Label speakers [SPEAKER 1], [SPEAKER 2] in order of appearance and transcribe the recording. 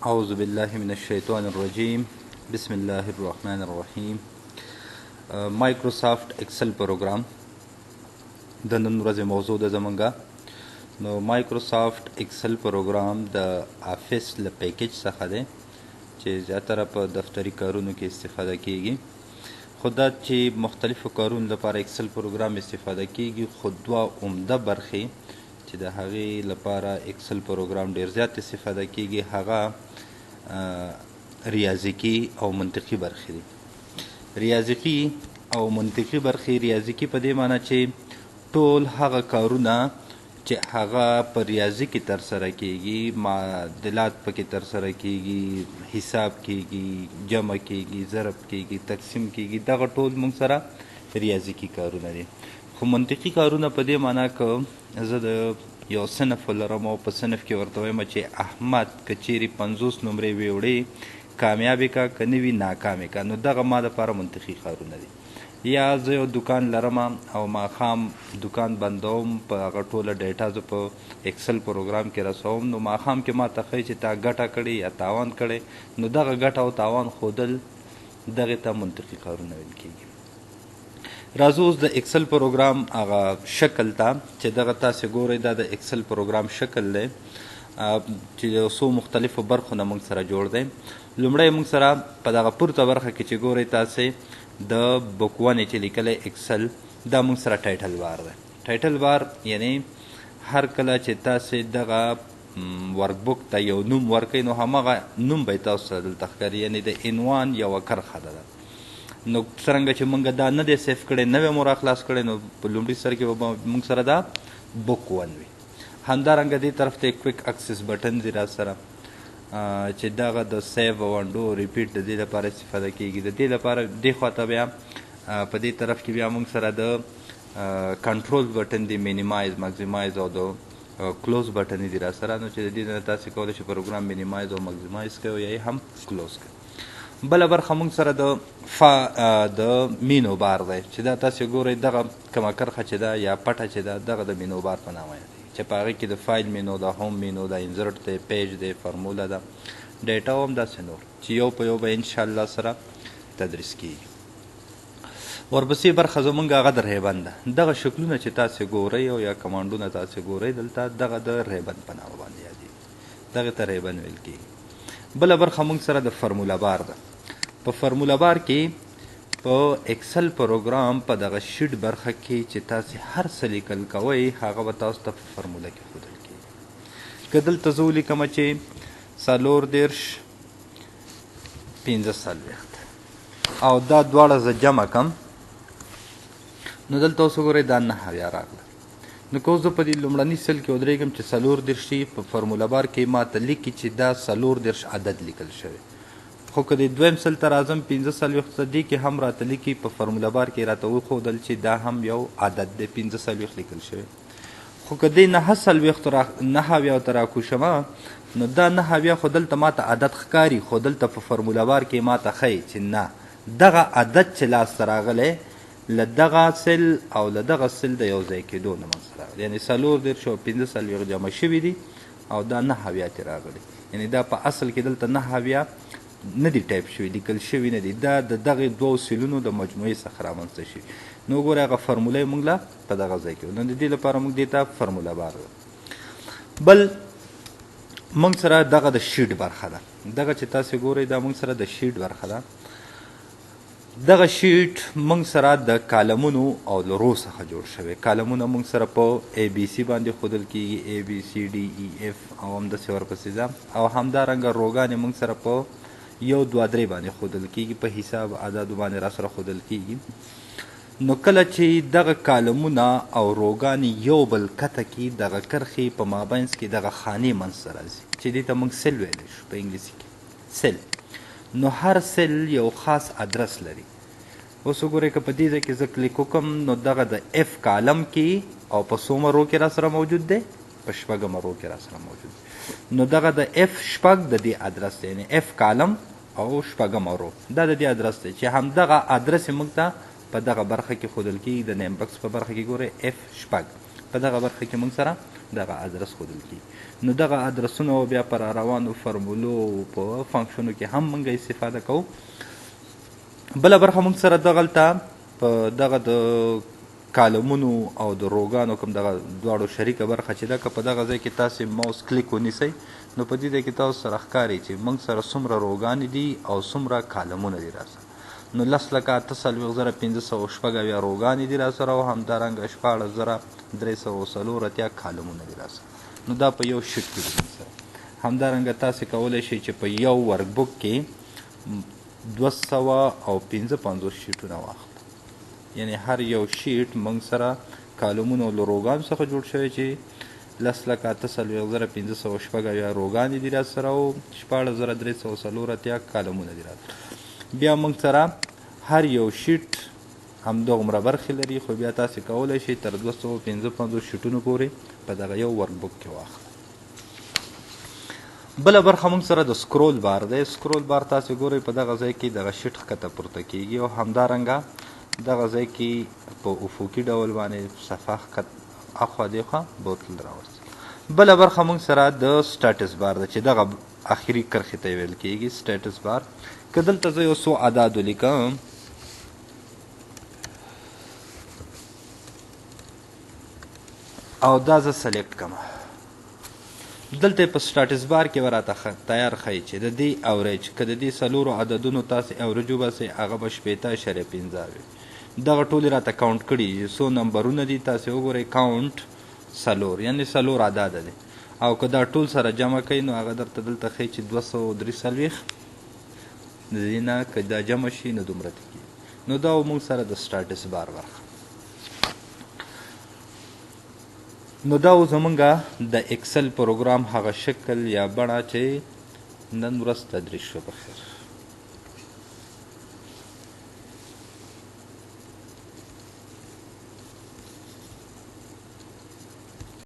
[SPEAKER 1] اعوذ بالله من الشیطان الرجیم بسم الله الرحمن الرحیم. مایکروسافت ایکسل پروګرام د نن ورځې موضوع ده زمونږه. نو مایکروسافت ایکسل پروګرام د افیس له پیکیج څخه دی چې زیاتره په دفتري کارونو کې استفاده کیږي. خو دا چې مختلفو کارونو لپاره ایکسل پروګرام استفاده کیږي، خو دوه عمده برخې چې د هغې لپاره ایکسل پروګرام ډیر زیات استفاده کیږي هغه ریاضیکي او منطقي برخې دي. ریاضیکي او منطقي برخې، ریاضیکي په دې معنی چې ټول هغه کارونه چې هغه په ریاضي کې ترسره کیږي، معادلات پکې ترسره کیږي، حساب کیږي، جمع کیږي، ضرب کیږي، تقسیم کیږي، دغه ټول موږ سره ریاضیکي کارونه دي. خو منطقي کارونه په دې معنی که زه د یو صنف ولرم او په صنف کې ورته وایم چې احمد که چیرې 50 نمرې ویوړې کامیابې کا که نه وي ناکامې کا، نو دغه ما دپاره منطقي کارونه دي. یا زه یو دکان لرم او ماښام دکان بندوم، په هغه ټوله ډیټا زه په ایکسل پروګرام کې رسوم، نو ماښام کې ما ته ښایي چې تا ګټه کړې یا تاوان کړی، نو دغه ګټه او تاوان ښودل دغې ته منطقي کارونه ویل کیږي. راځو اوس د ایکسل پروګرام هغه شکل ته چې دغه تاسې ګورئ، دا د ایکسل پروګرام شکل دی چې یو څو مختلفو برخو نه موږ سره جوړ دی. لومړی موږ سره په دغه پورته برخه کې چې ګورئ تاسې د بک ون چې لیکلی ایکسل، دا موږ سره ټایټل بار دی. ټایټل بار یعنی هر کله چې تاسې دغه ورک بک ته یو نوم ورکوئ، نو همغه نوم به یې تاسو سره دلته ښکاري، یعنی د عنوان یوه کرښه ده. نو څرنګه چې موږ دا نه دی سیف کړی، نوی مو راخلاص کړی، نو په لومړي سر کې به موږ سره دا بک ون وي. همدارنګه دې طرف ته کویک اکسس بټن دی را سره چې دغه د سیو او انډو ریپیټ د دې لپاره استفاده کیږي. د دې لپاره دې خواته بیا په دې طرف کې بیا موږ سره د کنټرول بټن دی، مینیمایز، ماکسیمایز او د کلوز بټن دی را سره، نو چې د دې نه تاسې کولی شئ پروګرام مینیمایز او ماکسیمایز کړئ یا یې هم کلوز کړئ. بله برخه موږ سره د مینو بار دی چې دا تاسې ګورئ، دغه کومه کرښه چې ده یا پټه چې ده، دغه د مینو بار په نامه یادېږي، چې په هغې کې د فایل مینو ده، هوم مینو ده، انزرټ دی، پیج دی، فرموله ده، ډیټا او همداسې نور چې یو په یو به انشاءالله سره تدریس کیږي. ورپسې برخه زموږ هغه د ریبن ده. دغه شکلونه چې تاسې ګورئ او یا کمانډونه تاسې ګورئ دلته، دغه د ریبن په نامه باندې یادېږي، دغې ته ریبن ویل کیږي. بله برخه موږ سره د فرموله بار ده. په فرموله بار کې په ایکسل پروګرام په دغه شیټ برخه کې چې تاسې هر څه لیکل کوئ، هغه به تاسو ته په فرموله کې ښودل کېږي. که دلته زه ولیکمه چې 4 او دا دواړه زه جمع کم، نو دلته اوس وګورئ دا 9 راغله. نو که اوس زه په دې لومړني سل کې ودرېږم چې 34 په فرموله بار کې ما ته لیکي چې دا 34 عدد لیکل شوی، خو که د دویم سل ته راځم 45 ته دې کې هم راته لیکي په فرموله بار کې راته وښودل چې دا هم یو عدد دی، 45 لیکل شوی. خو که دې 9 ته راکوشمه، نو دا 9 خو دلته ما ته عدد ښکاري، خو دلته په فرموله بار کې ما ته ښیي چې نه، دغه عدد چې لاسته راغلی له دغه سل او له دغه سل د یو ځای کېدو نه منځته راغلی، یعنې 44 او 45 جمع شوي دي او دا 9 ترې راغلی، یعنی دا په اصل کې دلته 9 نه دي ټایپ شوي، لیکل شوي نه دي، دا د دغې دوو سلونو د مجموعې څخه رامنځته شوي. نو ګورئ هغه فرموله یې موږ له په دغه ځای کې، نو د دې لپاره موږ دې ته فرموله بار ده. بل موږ سره دغه د شیټ برخه ده. دغه چې تاسې ګورئ دا موږ سره د شیټ برخه ده. دغه شیټ موږ سره د کالمونو او د رو څخه جوړ شوی. کالمونه موږ سره په ABC باندې ښودل کېږي، ABCDEF او همداسې ورپسې ځه، او همدارنګه روګانې موږ سره په 1 2 3 باندې ښودل کېږي، په حساب عددو باندې را سره ښودل کېږي. نو کله چې دغه کالمونه او روګانې یو بل کته کي، دغه کرښې په مابینځ کې دغه خانې منځته راځي چې دې ته موږ سل ویلی شو په انګلیسي کې، سل. نو هر سل یو خاص ادرس لري. اوس وګورئ که په دې ځای کې زه کلیک وکړم، نو دغه د اف کالم کې او په څومه رو کې را سره موجود دی، په 6مه رو کې را سره موجود دی. نو دغه د اف 6 د دې ادرس دی، یعنی اف کالم او 6مه رو دا د دې ادرس دی، چې همدغه ادرس یې موږ ته په دغه برخه کې ښودل کېږي. د نیم بکس په برخه کې ګورئ اف 6 په دغه برخه کې موږ سره دغه ادرس ښودل کیږي. نو دغه ادرسونه بیا په راروانو فرمولو په فنکشنو کې هم موږ استفاده کوو. بله برخه موږ سره دغلته په دغه د کالمونو او د روګانو کوم دغه دواړو شریکه برخه چې ده که په دغه ځای کې تاسې ماوس کلیک ونیسئ نو په دې ځای کې تاسو سره ښکاري چې موږ سره څومره روګانې دي او څومره کالمونه دي راسره. نو 10,48,506 روګانې دي راسره او همدارنګه 16,304 کالمونه دي راسره. نو دا په یو شیټ کې دي موږ سره. همدارنګه تاسې کولی شئ چې په یو ورک بک کې 255 شیټونه واخلو. یعنی هر یو شیټ موږ سره کالمونو او له روګانو څخه جوړ شوی چې 10,48,506 روګانې دي راسره او 16,304 کالمونه دي راسره. بیا موږ سره هر یو شیټ همدغومره برخې لري خو بیا تاسې کولی شئ تر 255 شیټونو پورې په دغه یو ورک بک کې واخلئ. بله برخه موږ سره د سکرول بار دی. سکرول بار تاسې ګورئ په دغه ځای کې دغه شیټ ښکته پورته کیږي او همدارنګه دغه ځای کې په افقي ډول باندې صفحه اخوا دیخوا بوتل راوستل. بله برخه موږ سره د سټاټس بار ده چې دغه اخري کرښې ته ویل کیږي سټاټس بار. که دلته زه یو څو اعداد ولیکم او دا زه سلیکټ کړم دلته په سټاټس بار کې به راته تیار ښیي چې د دې اوریج که د دې څلورو عددونو تاسې اوریج وباسئ هغه به 15.15 وي. دغه ټولې راته کاونټ کړي څو نمبرونه دي تاسې وګورئ کاونټ 4 یعنې 4 عدده دی او که دا ټول سره جمع کوئ نو هغه درته دلته ښیي چې 243 د دې نه که دا جمع شي نو دومره کېږي. نو دا موږ سره د سټاټس بار برخه. نو دا زمونږ د اکسل پروګرام هغه شکل یا بڼه چې نن ورځ تدریس شو. بخیر.